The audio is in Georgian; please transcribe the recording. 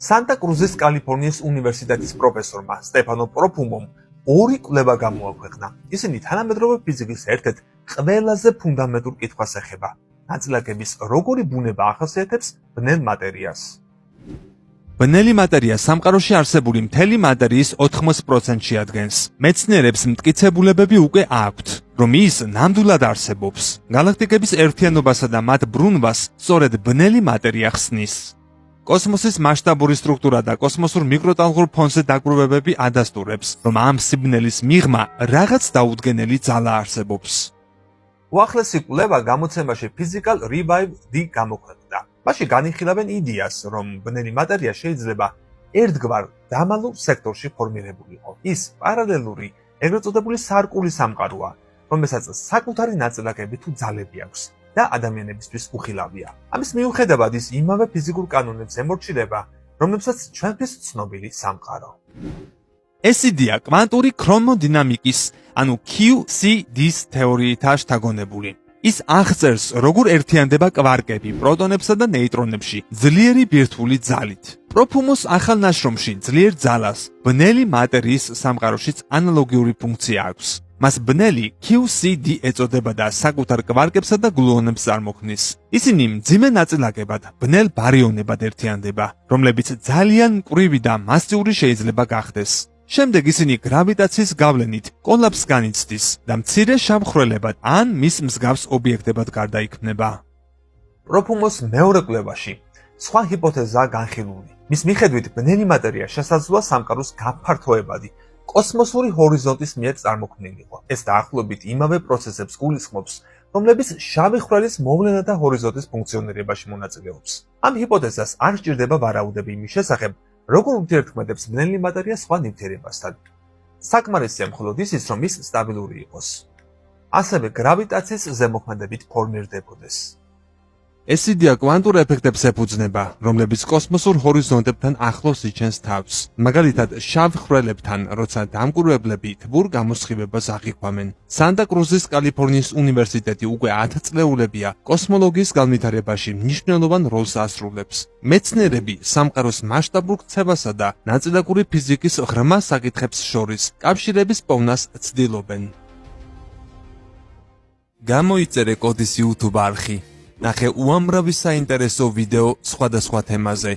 სანტა-კრუზის კალიფორნიის უნივერსიტეტის პროფესორმა სტეფანო პროფუმომ ორი კვლევა გამოაქვეყნა. ისინი თანამედროვე ფიზიკის ერთ-ერთ ყველაზე ფუნდამენტურ კითხვას ეხება: ნაწილაკების როგორი ბუნება ახასიათებს ბნელ მატერიას. ბნელი მატერია სამყაროში არსებული მთელი მატერიის 80%-ში ადგენს. მეცნიერებს მტკიცებულებები უკვე აქვთ, რომ ის ნამდვილად არსებობს. გალაქტიკების ერთიანობასა და მათ ბრუნვას სწორედ ბნელი მატერია ხსნის. კოსმოსის მასშტაბური სტრუქტურა და კოსმოსურ მიკროტალღურ ფონზე დაკვირვებები ადასტურებს, რომ ამ სიბნელის მიღმა რაღაც დაუდგენელი ძალა არსებობს. უახლესი კვლევა გამოცემაში Physical Revive-D გამოქვეყნდა. მასში განიხილავენ იდეას, რომ ბნელი მატერია შეიძლება ერთგვარ დამალულ სექტორში ფორმირებულიყო. ის პარალელური, ეგრეთ წოდებული სარკული სამყაროა, რომელსაც საკუთარი ნაწილაკები თუ ძალები აქვს და ადამიანებისთვის უხილავია. ამის მიუხედავად ის იმავე ფიზიკურ კანონებს ემორჩილება, რომლებსაც ჩვენთვის ცნობილი სამყარო. ეს იდეა კვანტური ქრომოდინამიკის, ანუ QCD-ის თეორიითაა შთაგონებული. ის აღწერს, როგორ ერთიანდება კვარკები პროტონებსა და ნეიტრონებში ძლიერი ბირთვული ძალით. პროფუმოს ახალ ნაშრომში ძლიერ ძალას ბნელი მატერიის სამყაროშიც ანალოგიური ფუნქცია აქვს. მას ბნელი QCD ეწოდება და საკუთარ კვარკებსა და გლუონებს წარმოქმნის. ისინი მძიმე ნაწილაკებად, ბნელ ბარიონებად ერთიანდება, რომლებიც ძალიან მკვრივი და მასიური შეიძლება გახდეს. შემდეგ ისინი გრავიტაციის გავლენით კოლაფსს განიცდის და მცირე შამხრელებად ან მის მსგავს ობიექტებად გარდაიქმნება. პროფუმოს მეორე კვლევაში სხვა ჰიპოთეზაა განხილული. მის მიხედვით ბნელი მატერია შესაძლოა სამყაროს გაფართოებადი კოსმოსური ჰორიზონტის მიერ წარმოქმნილიყო. ეს დაახლოებით იმავე პროცესებს გულისხმობს, რომლებიც შავი ხვრელის მოვლენა და ჰორიზონტის ფუნქციონირებაში მონაწილეობს. ამ ჰიპოთეზას არ სჭირდება ვარაუდები იმის შესახებ, როგორ ურთიერთქმედებს ბნელი მატერია სხვა ნივთიერებასთან. საკმარისია მხოლოდ ისიც, რომ ის სტაბილური იყოს. ასევე გრავიტაციის ზემოქმედებით ფორმირდებოდეს. ეს იდეა კვანტურ ეფექტებს ეფუძნება, რომლებიც კოსმოსურ ჰორიზონტებთან ახლოს იჩენს თავს. მაგალითად, შავ ხვრელებთან, როცა დამკვირვებლები თბურ გამოსხივებას აღიქვამენ. სანტა-კრუზის კალიფორნიის უნივერსიტეტი უკვე 10 წლეულებია კოსმოლოგიის განვითარებაში მნიშვნელოვან როლს ასრულებს. მეცნიერები სამყაროს მასშტაბურ ქცევასა და ნაწილაკური ფიზიკის ღრმა საკითხებს შორის კავშირების პოვნას ცდილობენ. გამოიწერე კოდის YouTube არხი. ნახე უამრავი საინტერესო ვიდეო სხვადასხვა თემაზე.